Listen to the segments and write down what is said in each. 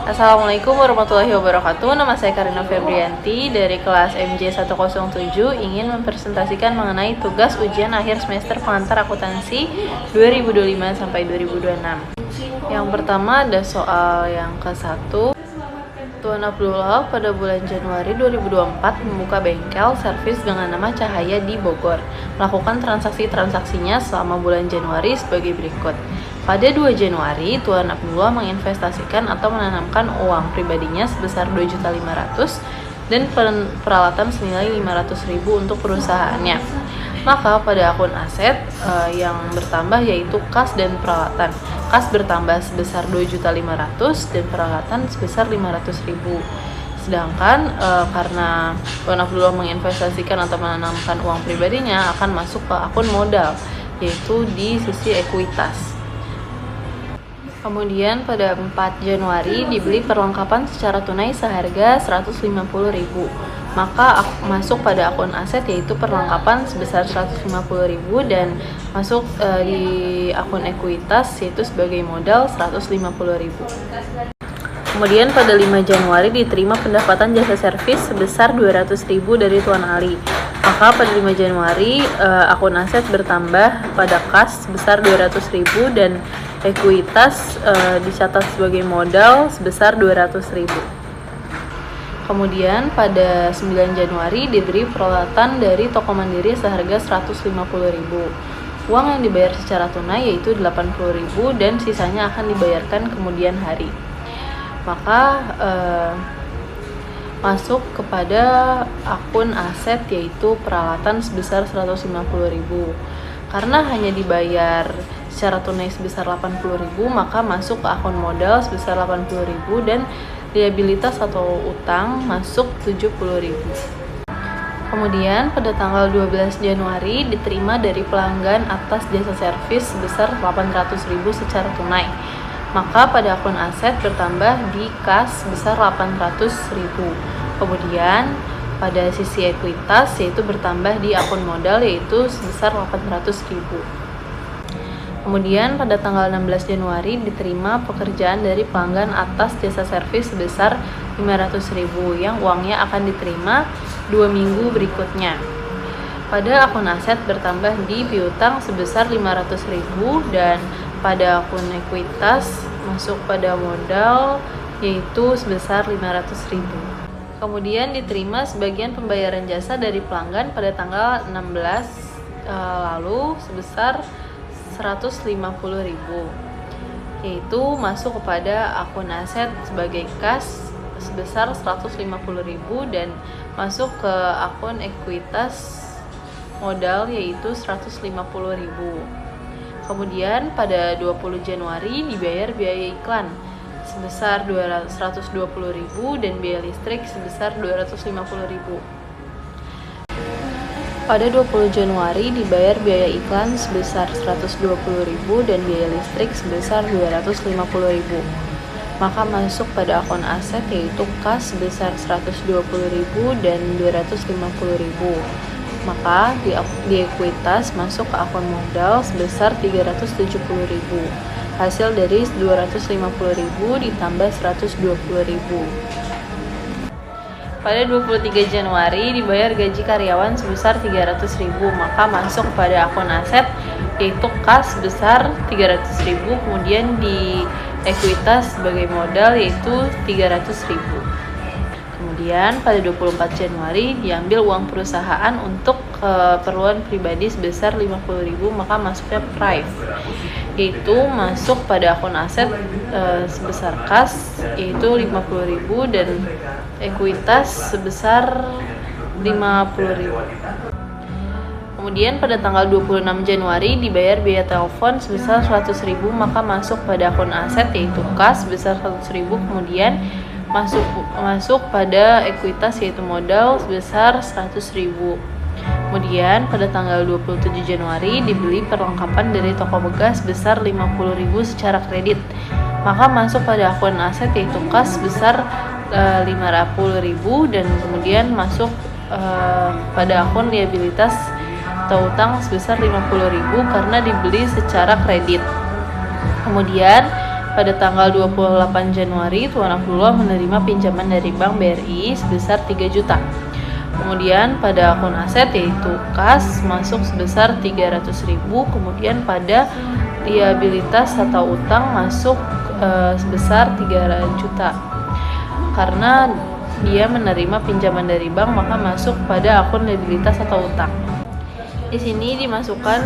Assalamualaikum warahmatullahi wabarakatuh. Nama saya Karina Febrianti dari kelas MJ 107 ingin mempresentasikan mengenai tugas ujian akhir semester pengantar akuntansi 2025 sampai 2026. Yang pertama ada soal yang ke-1. Tuan Abdullah pada bulan Januari 2024 membuka bengkel servis dengan nama Cahaya di Bogor. Melakukan transaksinya selama bulan Januari sebagai berikut. Pada 2 Januari, Tuan Abdullah menginvestasikan atau menanamkan uang pribadinya sebesar 2.500.000 dan peralatan senilai 500.000 untuk perusahaannya. Maka pada akun aset yang bertambah yaitu kas dan peralatan. Kas bertambah sebesar 2.500.000 dan peralatan sebesar 500.000. Sedangkan karena Tuan Abdullah menginvestasikan atau menanamkan uang pribadinya akan masuk ke akun modal, yaitu di sisi ekuitas. Kemudian pada 4 Januari dibeli perlengkapan secara tunai seharga 150.000. Maka masuk pada akun aset yaitu perlengkapan sebesar 150.000 dan masuk di akun ekuitas yaitu sebagai modal 150.000. Kemudian pada 5 Januari diterima pendapatan jasa servis sebesar 200.000 dari Tuan Ali. Maka pada 5 Januari akun aset bertambah pada kas sebesar 200.000 dan ekuitas dicatat sebagai modal sebesar 200.000. Kemudian pada 9 Januari diberi peralatan dari toko mandiri seharga 150.000. Uang yang dibayar secara tunai yaitu 80.000 dan sisanya akan dibayarkan kemudian hari. Maka masuk kepada akun aset yaitu peralatan sebesar 150.000. Karena hanya dibayar secara tunai sebesar 80.000, maka masuk ke akun modal sebesar 80.000 dan liabilitas atau utang masuk 70.000. Kemudian pada tanggal 12 Januari diterima dari pelanggan atas jasa servis sebesar 800.000 secara tunai. Maka pada akun aset bertambah di kas sebesar 800.000. Kemudian pada sisi ekuitas yaitu bertambah di akun modal yaitu sebesar 800.000. Kemudian pada tanggal 16 Januari diterima pekerjaan dari pelanggan atas jasa servis sebesar 500.000 yang uangnya akan diterima 2 minggu berikutnya. Pada akun aset bertambah di piutang sebesar 500.000 dan pada akun ekuitas masuk pada modal yaitu sebesar 500.000. Kemudian diterima sebagian pembayaran jasa dari pelanggan pada tanggal 16 lalu sebesar 150.000, yaitu masuk kepada akun aset sebagai kas sebesar 150.000 dan masuk ke akun ekuitas modal yaitu 150.000. Kemudian pada 20 Januari dibayar biaya iklan sebesar 120.000 dan biaya listrik sebesar 250.000. Pada 20 Januari dibayar biaya iklan sebesar 120.000 dan biaya listrik sebesar 250.000. Maka masuk pada akun aset yaitu kas sebesar 120.000 dan 250.000. Maka di ekuitas masuk ke akun modal sebesar 370.000. Hasil dari 250.000 ditambah 120.000. Pada 23 Januari dibayar gaji karyawan sebesar 300.000, maka masuk pada akun aset yaitu kas sebesar 300.000, kemudian di ekuitas sebagai modal yaitu 300.000. Kemudian pada 24 Januari diambil uang perusahaan untuk keperluan pribadi sebesar 50.000, maka masuknya prive, yaitu masuk pada akun aset sebesar kas yaitu 50.000 dan ekuitas sebesar 50.000. Kemudian pada tanggal 26 Januari dibayar biaya telepon sebesar 100.000, maka masuk pada akun aset yaitu kas sebesar 100.000, kemudian masuk pada ekuitas yaitu modal sebesar 100.000. Kemudian pada tanggal 27 Januari dibeli perlengkapan dari toko bekas sebesar 50.000 secara kredit. Maka masuk pada akun aset yaitu kas sebesar 50.000 dan kemudian masuk pada akun liabilitas atau utang sebesar 50.000 karena dibeli secara kredit. Kemudian pada tanggal 28 Januari Tuan Abdullah menerima pinjaman dari Bank BRI sebesar 3 juta. Kemudian pada akun aset yaitu kas masuk sebesar 300.000, kemudian pada liabilitas atau utang masuk sebesar 3 juta. Karena dia menerima pinjaman dari bank, maka masuk pada akun liabilitas atau utang. Di sini dimasukkan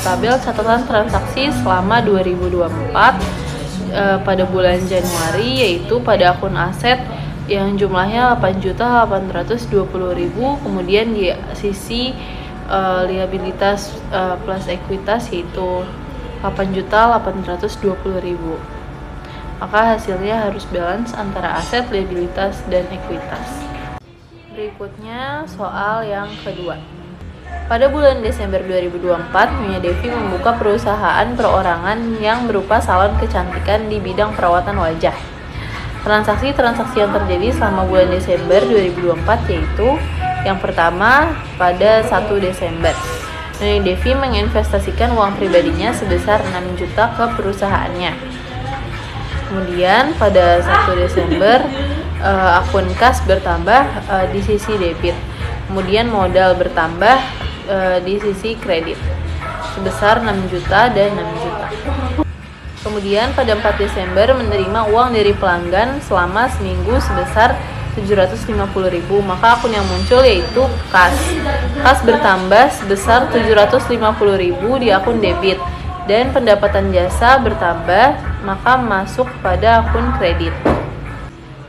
tabel catatan transaksi selama 2024 pada bulan Januari, yaitu pada akun aset yang jumlahnya 8.820.000, kemudian di sisi liabilitas plus ekuitas yaitu 8.820.000. Maka hasilnya harus balance antara aset, liabilitas, dan ekuitas. Berikutnya soal yang kedua. Pada bulan Desember 2024, Nyonya Devi membuka perusahaan perorangan yang berupa salon kecantikan di bidang perawatan wajah. Transaksi-transaksi yang terjadi selama bulan Desember 2024 yaitu yang pertama pada 1 Desember. Nyonya Devi menginvestasikan uang pribadinya sebesar 6 juta ke perusahaannya. Kemudian pada 1 Desember akun kas bertambah di sisi debit. Kemudian modal bertambah di sisi kredit sebesar 6 juta dan 6 juta. Kemudian pada 4 Desember menerima uang dari pelanggan selama seminggu sebesar 750.000, maka akun yang muncul yaitu kas. Kas bertambah sebesar 750.000 di akun debit dan pendapatan jasa bertambah, maka masuk pada akun kredit.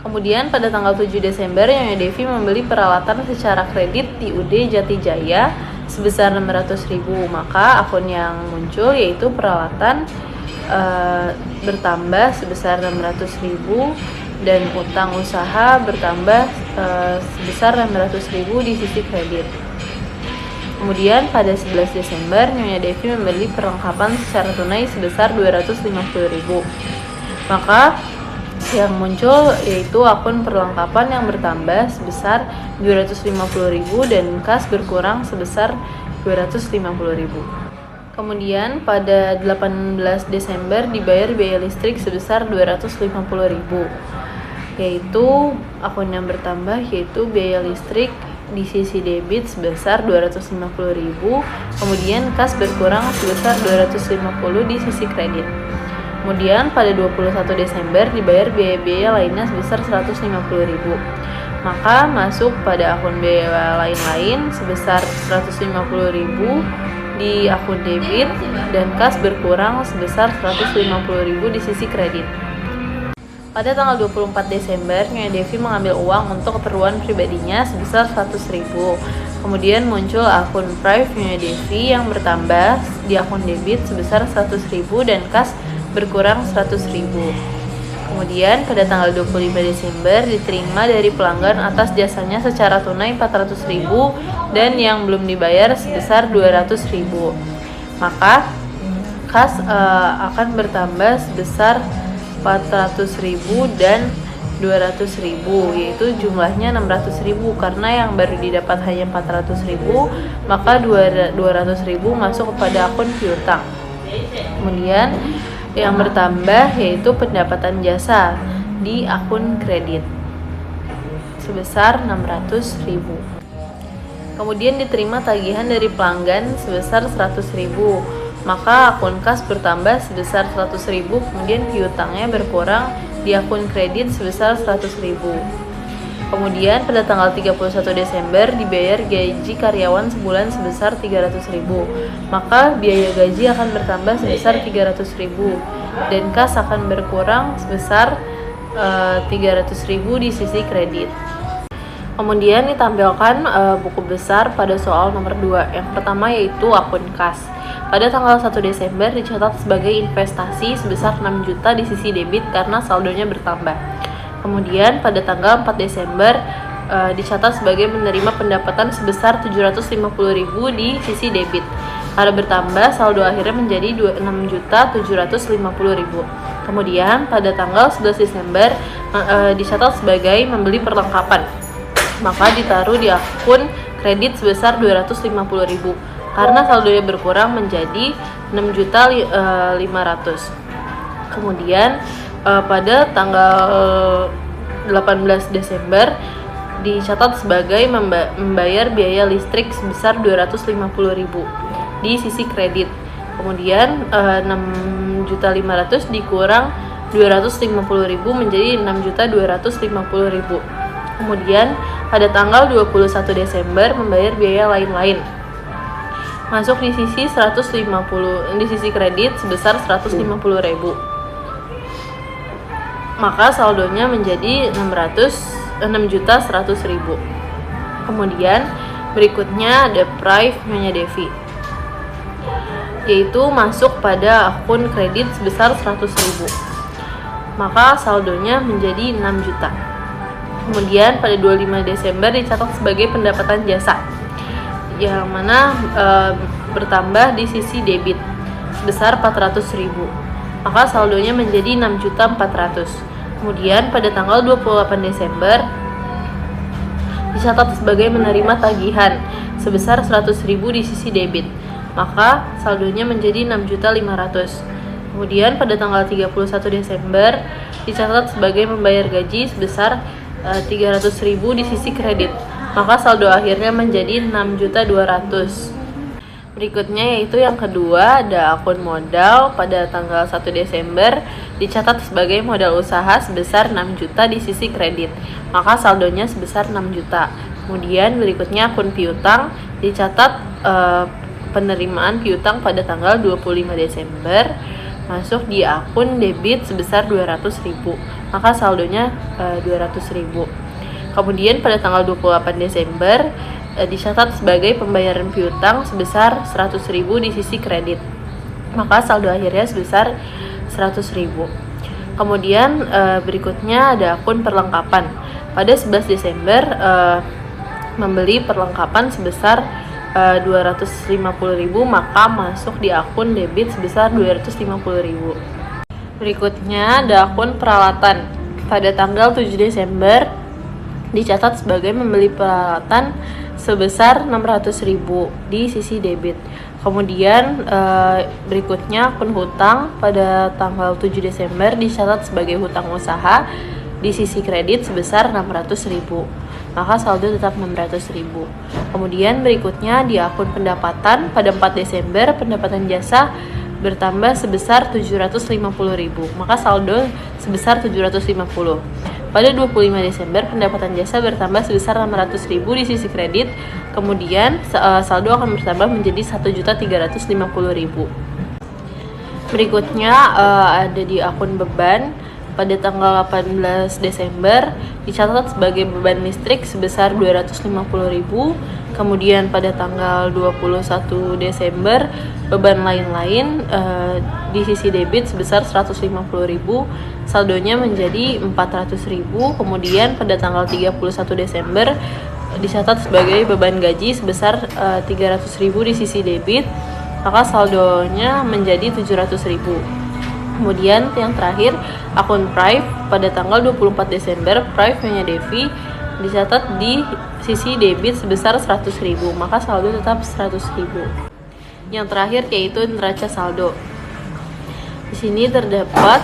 Kemudian pada tanggal 7 Desember Nyonya Devi membeli peralatan secara kredit di UD Jatijaya sebesar 600.000, maka akun yang muncul yaitu peralatan bertambah sebesar 600.000 dan utang usaha bertambah sebesar 600.000 di sisi kredit. Kemudian pada 11 Desember Nyonya Devi membeli perlengkapan secara tunai sebesar 250.000. Maka yang muncul yaitu akun perlengkapan yang bertambah sebesar 250.000 dan kas berkurang sebesar 250.000. Kemudian pada 18 Desember dibayar biaya listrik sebesar 250.000. Yaitu akun yang bertambah yaitu biaya listrik di sisi debit sebesar 250.000, kemudian kas berkurang sebesar 250 di sisi kredit. Kemudian pada 21 Desember dibayar biaya-biaya lainnya sebesar 150.000. Maka masuk pada akun biaya lain-lain sebesar 150.000 di akun debit dan kas berkurang sebesar 150.000 di sisi kredit. Pada tanggal 24 Desember, Nyonya Devi mengambil uang untuk keperluan pribadinya sebesar 100.000. Kemudian muncul akun Prive Nyonya Devi yang bertambah di akun debit sebesar 100.000 dan kas berkurang 100.000. Kemudian pada tanggal 25 Desember diterima dari pelanggan atas jasanya secara tunai 400.000 dan yang belum dibayar sebesar 200.000. Maka kas akan bertambah sebesar 400.000 dan 200.000, yaitu jumlahnya 600.000 karena yang baru didapat hanya 400.000, maka 200.000 masuk kepada akun piutang. Kemudian yang bertambah yaitu pendapatan jasa di akun kredit sebesar 600.000. Kemudian diterima tagihan dari pelanggan sebesar 100.000. Maka akun kas bertambah sebesar 100.000, kemudian piutangnya berkurang di akun kredit sebesar 100.000. Kemudian pada tanggal 31 Desember dibayar gaji karyawan sebulan sebesar 300.000. Maka biaya gaji akan bertambah sebesar 300.000 dan kas akan berkurang sebesar 300.000 di sisi kredit. Kemudian ditampilkan buku besar pada soal nomor 2. Yang pertama yaitu akun kas. Pada tanggal 1 Desember dicatat sebagai investasi sebesar 6 juta di sisi debit karena saldonya bertambah. Kemudian pada tanggal 4 Desember dicatat sebagai menerima pendapatan sebesar 750.000 di sisi debit. Karena bertambah, saldo akhirnya menjadi 6.750.000. Kemudian pada tanggal 11 Desember dicatat sebagai membeli perlengkapan. Maka ditaruh di akun kredit sebesar 250.000 karena saldonya berkurang menjadi 6.500.000. Kemudian pada tanggal 18 Desember dicatat sebagai membayar biaya listrik sebesar 250.000 di sisi kredit. Kemudian 6.500.000 dikurang 250.000 menjadi 6.250.000. Kemudian pada tanggal 21 Desember membayar biaya lain-lain. Masuk di sisi di sisi kredit sebesar 150.000. Maka saldonya menjadi 6.100.000. Kemudian berikutnya ada Prive Nyonya Devi, yaitu masuk pada akun kredit sebesar 100.000. Maka saldonya menjadi 6 juta. Kemudian pada 25 Desember dicatat sebagai pendapatan jasa, yang mana bertambah di sisi debit sebesar 400.000. Maka saldonya menjadi 6.400.000. Kemudian pada tanggal 28 Desember dicatat sebagai menerima tagihan sebesar 100.000 di sisi debit. Maka saldonya menjadi 6.500.000. Kemudian pada tanggal 31 Desember dicatat sebagai membayar gaji sebesar 300.000 di sisi kredit. Maka saldo akhirnya menjadi 6.200.000. Berikutnya yaitu yang kedua, ada akun modal pada tanggal 1 Desember dicatat sebagai modal usaha sebesar 6 juta di sisi kredit. Maka saldonya sebesar 6 juta. Kemudian berikutnya akun piutang dicatat penerimaan piutang pada tanggal 25 Desember masuk di akun debit sebesar 200.000. Maka saldonya 200.000. Kemudian pada tanggal 28 Desember dicatat sebagai pembayaran piutang sebesar 100.000 di sisi kredit. Maka saldo akhirnya sebesar 100.000. Kemudian berikutnya ada akun perlengkapan. Pada 11 Desember membeli perlengkapan sebesar 250.000, maka masuk di akun debit sebesar 250.000. Berikutnya ada akun peralatan. Pada tanggal 7 Desember dicatat sebagai membeli peralatan sebesar 600.000 di sisi debit. Kemudian berikutnya akun hutang pada tanggal 7 Desember dicatat sebagai hutang usaha di sisi kredit sebesar 600.000. Maka saldo tetap 600.000. Kemudian berikutnya di akun pendapatan pada 4 Desember pendapatan jasa bertambah sebesar 750.000. Maka saldo sebesar 750. Pada 25 Desember pendapatan jasa bertambah sebesar 600.000 di sisi kredit. Kemudian saldo akan bertambah menjadi 1.350.000. Berikutnya ada di akun beban. Pada tanggal 18 Desember dicatat sebagai beban listrik sebesar 250.000. Kemudian pada tanggal 21 Desember beban lain-lain di sisi debit sebesar 150.000. Saldonya menjadi 400.000. Kemudian pada tanggal 31 Desember dicatat sebagai beban gaji sebesar 300.000 di sisi debit. Maka saldonya menjadi 700.000. Kemudian yang terakhir akun Prive pada tanggal 24 Desember Prive Nyonya Devi dicatat di sisi debit sebesar 100.000, maka saldo tetap 100.000. Yang terakhir yaitu neraca saldo. Di sini terdapat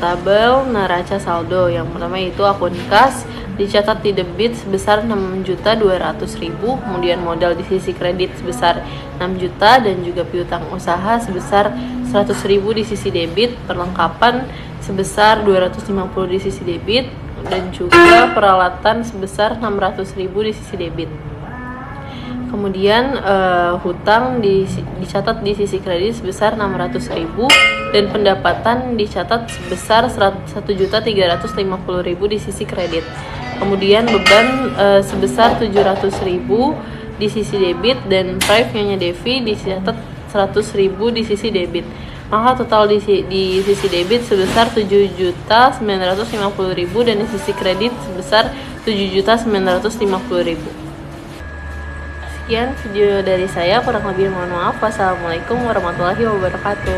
tabel neraca saldo. Yang pertama itu akun kas dicatat di debit sebesar 6.200.000, kemudian modal di sisi kredit sebesar 6 juta dan juga piutang usaha sebesar 100.000 di sisi debit, perlengkapan sebesar 250 di sisi debit dan juga peralatan sebesar 600.000 di sisi debit. Kemudian hutang dicatat di sisi kredit sebesar 600.000 dan pendapatan dicatat sebesar 1.350.000 di sisi kredit. Kemudian beban sebesar 700.000 di sisi debit dan Prive Nyonya Devi dicatat 100.000 di sisi debit. Maka total di sisi debit sebesar 7.950.000 dan di sisi kredit sebesar 7.950.000. Sekian video dari saya, kurang lebih mohon maaf. Wassalamualaikum warahmatullahi wabarakatuh.